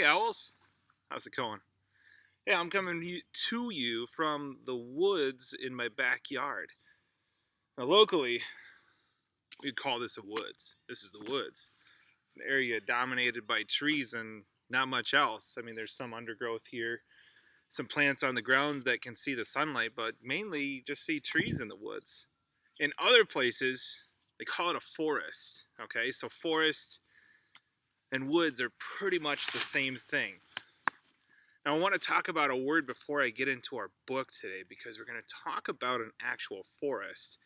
Hey Owls, how's it going? Yeah, I'm coming to you from the woods in my backyard. Now, locally, we'd call this a woods. This is the woods. It's an area dominated by trees and not much else. I mean, there's some undergrowth here, some plants on the ground that can see the sunlight, but mainly you just see trees in the woods. In other places, they call it a forest. Okay, so forest and woods are pretty much the same thing. Now, I want to talk about a word before I get into our book today because we're going to talk about an actual forest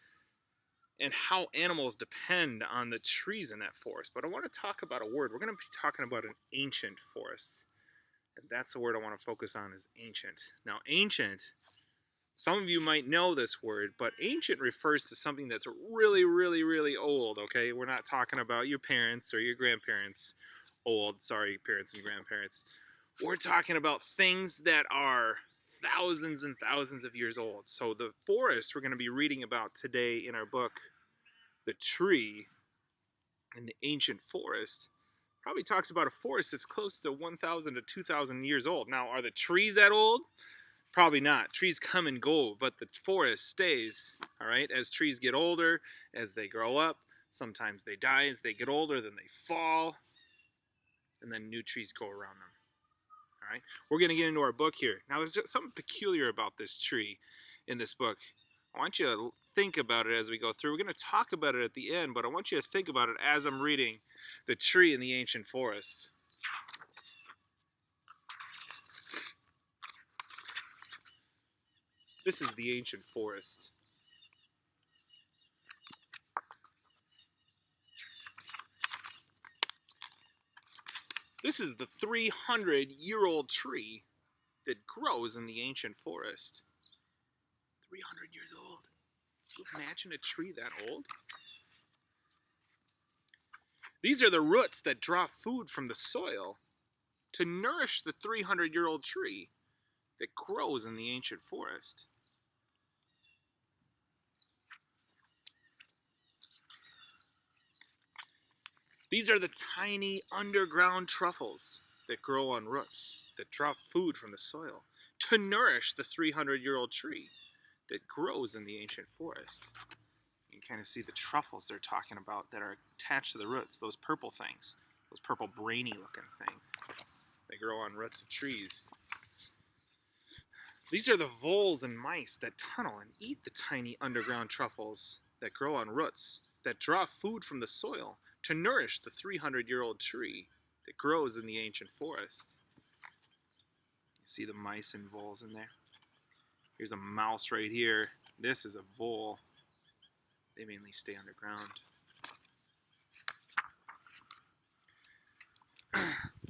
and how animals depend on the trees in that forest. But I want to talk about a word. We're going to be talking about an ancient forest. And that's the word I want to focus on is ancient. Now, ancient, some of you might know this word, but ancient refers to something that's really, really, really old, okay? We're not talking about your parents or your grandparents old. Sorry, parents and grandparents. We're talking about things that are thousands and thousands of years old. So the forest we're going to be reading about today in our book, The Tree in the Ancient Forest, probably talks about a forest that's close to 1,000 to 2,000 years old. Now, are the trees that old? Probably not. Trees come and go, but the forest stays, all right? As trees get older, as they grow up, sometimes they die as they get older, then they fall, and then new trees go around them. All right, we're going to get into our book here. Now, there's something peculiar about this tree in this book. I want you to think about it as we go through. We're going to talk about it at the end, but I want you to think about it as I'm reading The Tree in the Ancient Forest. This is the ancient forest. This is the 300-year-old tree that grows in the ancient forest. 300 years old. Can you imagine a tree that old? These are the roots that draw food from the soil to nourish the 300-year-old tree that grows in the ancient forest. These are the tiny underground truffles that grow on roots that draw food from the soil to nourish the 300-year-old tree that grows in the ancient forest. You can kind of see the truffles they're talking about that are attached to the roots, those purple things, those purple brainy looking things. They grow on roots of trees. These are the voles and mice that tunnel and eat the tiny underground truffles that grow on roots that draw food from the soil to nourish the 300-year-old tree that grows in the ancient forest. You see the mice and voles in there? Here's a mouse right here. This is a vole. They mainly stay underground.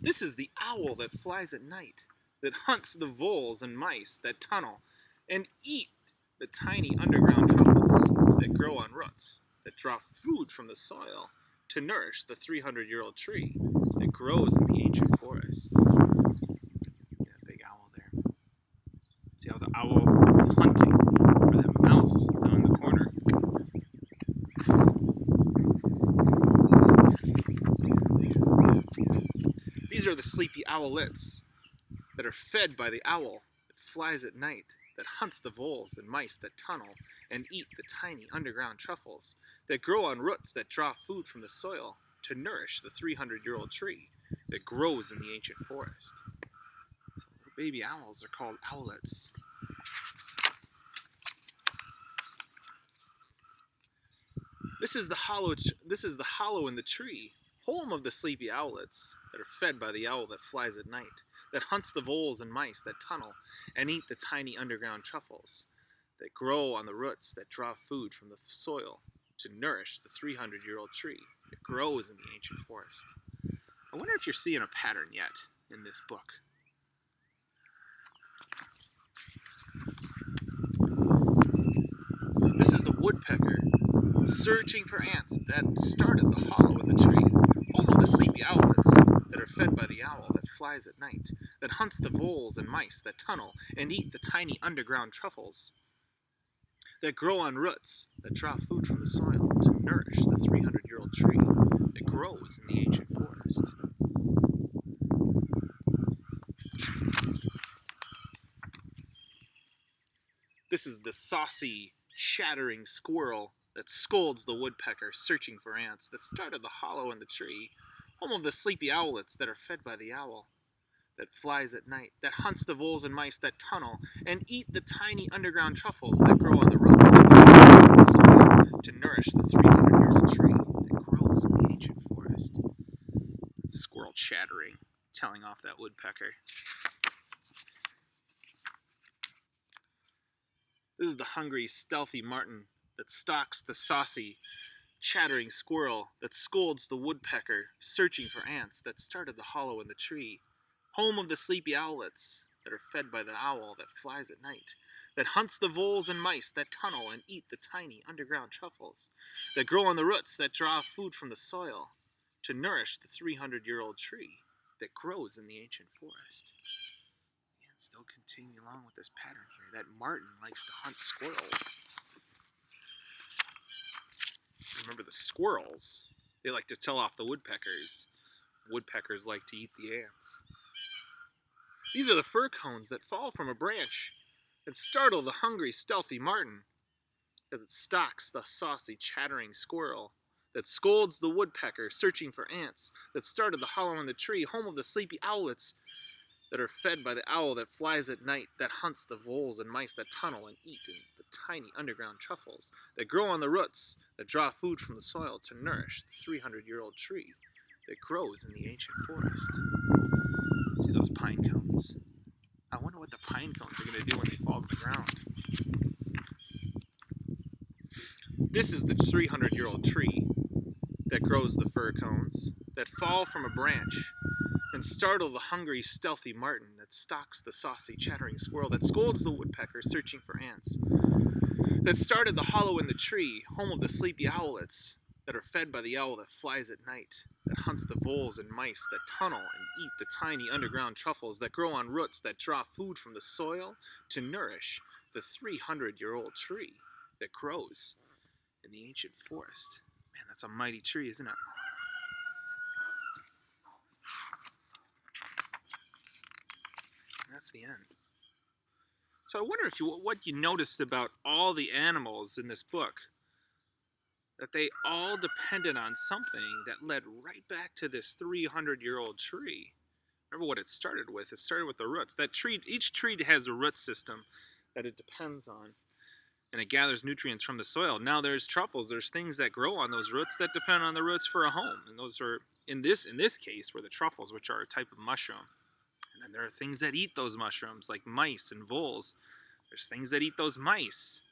This is the owl that flies at night, that hunts the voles and mice that tunnel and eat the tiny underground truffles that grow on roots that draw food from the soil to nourish the 300-year-old tree that grows in the ancient forest. Yeah, big owl there. See how the owl is hunting for that mouse down in the corner. These are the sleepy owlets that are fed by the owl that flies at night, that hunts the voles and mice that tunnel and eat the tiny underground truffles that grow on roots that draw food from the soil to nourish the 300-year-old tree that grows in the ancient forest. So little baby owls are called owlets. This is the hollow in the tree, home of the sleepy owlets that are fed by the owl that flies at night, that hunts the voles and mice that tunnel and eat the tiny underground truffles that grow on the roots that draw food from the soil to nourish the 300-year-old tree that grows in the ancient forest. I wonder if you're seeing a pattern yet in this book. This is the woodpecker searching for ants that started the hollow in the tree, home of the sleepy owlets that are fed by the owl that flies at night, that hunts the voles and mice that tunnel and eat the tiny underground truffles that grow on roots that draw food from the soil to nourish the 300-year-old tree that grows in the ancient forest. This is the saucy, chattering squirrel that scolds the woodpecker searching for ants, that started the hollow in the tree, home of the sleepy owlets that are fed by the owl, that flies at night, that hunts the voles and mice that tunnel and eat the tiny underground truffles that grow on the roots that from the soil to nourish the 300-year-old tree that grows in the ancient forest. Squirrel chattering, telling off that woodpecker. This is the hungry, stealthy martin that stalks the saucy, chattering squirrel that scolds the woodpecker searching for ants that started the hollow in the tree, home of the sleepy owlets that are fed by the owl that flies at night, that hunts the voles and mice that tunnel and eat the tiny underground truffles, that grow on the roots that draw food from the soil to nourish the 300-year-old tree that grows in the ancient forest. And still continue along with this pattern here. That martin likes to hunt squirrels. Remember, the squirrels, they like to tell off the woodpeckers. Woodpeckers like to eat the ants. These are the fir cones that fall from a branch and startle the hungry, stealthy martin as it stalks the saucy, chattering squirrel that scolds the woodpecker searching for ants that started the hollow in the tree, home of the sleepy owlets that are fed by the owl that flies at night, that hunts the voles and mice that tunnel and eat in the tiny underground truffles that grow on the roots that draw food from the soil to nourish the 300-year-old tree that grows in the ancient forest. See those pine cones? I wonder what the pine cones are going to do when they fall to the ground. This is the 300-year-old tree that grows the fir cones that fall from a branch and startle the hungry, stealthy martin that stalks the saucy, chattering squirrel that scolds the woodpecker searching for ants, that started the hollow in the tree, home of the sleepy owlets that are fed by the owl that flies at night, that hunts the voles and mice that tunnel and eat the tiny underground truffles that grow on roots that draw food from the soil to nourish the 300-year-old tree that grows in the ancient forest. Man, that's a mighty tree, isn't it? That's the end. So I wonder what you noticed about all the animals in this book. That they all depended on something that led right back to this 300-year-old tree. Remember what it started with? It started with the roots. That tree, each tree has a root system that it depends on, and it gathers nutrients from the soil. Now there's truffles. There's things that grow on those roots that depend on the roots for a home, and those are in this case were the truffles, which are a type of mushroom. And then there are things that eat those mushrooms, like mice and voles. There's things that eat those mice.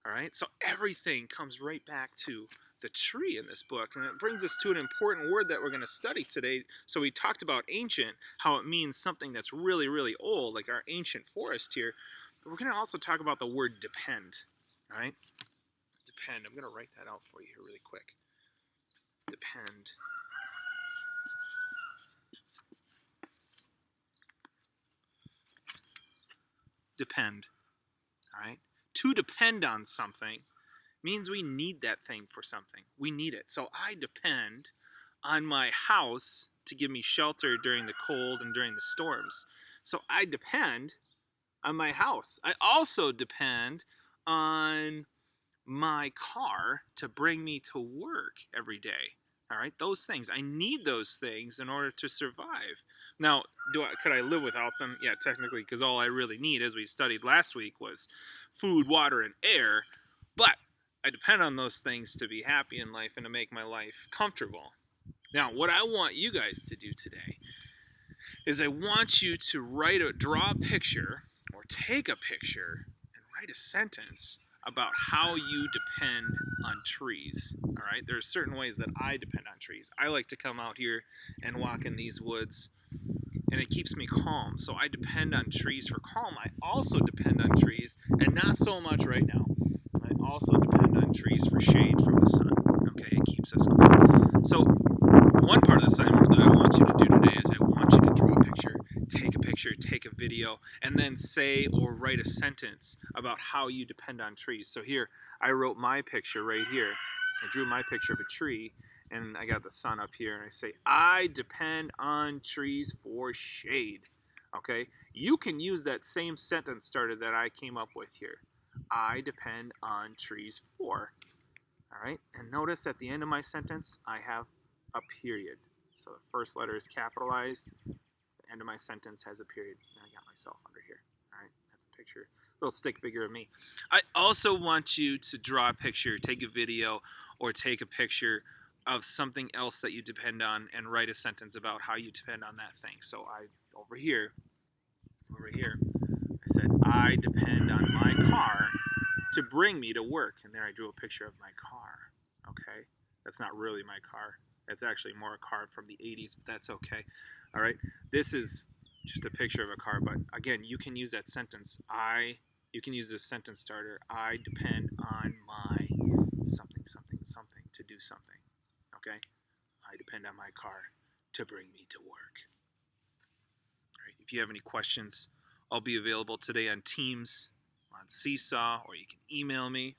All right, so everything comes right back to the tree in this book. And it brings us to an important word that we're going to study today. So we talked about ancient, how it means something that's really, really old, like our ancient forest here. But we're going to also talk about the word depend. All right, depend. I'm going to write that out for you here really quick. Depend. Depend. All right. To depend on something means we need that thing for something. We need it. So I depend on my house to give me shelter during the cold and during the storms. So I depend on my house. I also depend on my car to bring me to work every day. All right, those things. I need those things in order to survive. Now, could I live without them? Yeah, technically, because all I really need, as we studied last week, was food, water, and air. But I depend on those things to be happy in life and to make my life comfortable. Now, what I want you guys to do today is I want you to draw a picture or take a picture and write a sentence about how you depend on trees. All right, there are certain ways that I depend on trees. I like to come out here and walk in these woods, and it keeps me calm. So I depend on trees for calm. I also depend on trees, and not so much right now. I also depend on trees for shade from the sun. Okay, it keeps us cool. So one part of the assignment that I want you to do today is I want you to draw a picture, take a video, and then say or write a sentence about how you depend on trees. So here, I wrote my picture right here. I drew my picture of a tree, and I got the sun up here, and I say, I depend on trees for shade. Okay? You can use that same sentence starter that I came up with here. I depend on trees for. All right, and notice at the end of my sentence, I have a period. So the first letter is capitalized. The end of my sentence has a period. And I got myself under here. All right, that's a picture. A little stick figure of me. I also want you to draw a picture, take a video, or take a picture of something else that you depend on and write a sentence about how you depend on that thing. So over here, I said, I depend on my car to bring me to work. And there I drew a picture of my car. Okay? That's not really my car. That's actually more a car from the 80s, but that's okay. All right? This is just a picture of a car, but again, you can use that sentence. You can use this sentence starter. I depend on my something, something, something to do something. Okay? I depend on my car to bring me to work. All right? If you have any questions, I'll be available today on Teams, on Seesaw, or you can email me.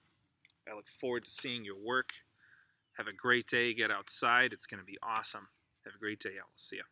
I look forward to seeing your work. Have a great day. Get outside. It's going to be awesome. Have a great day. I will see you.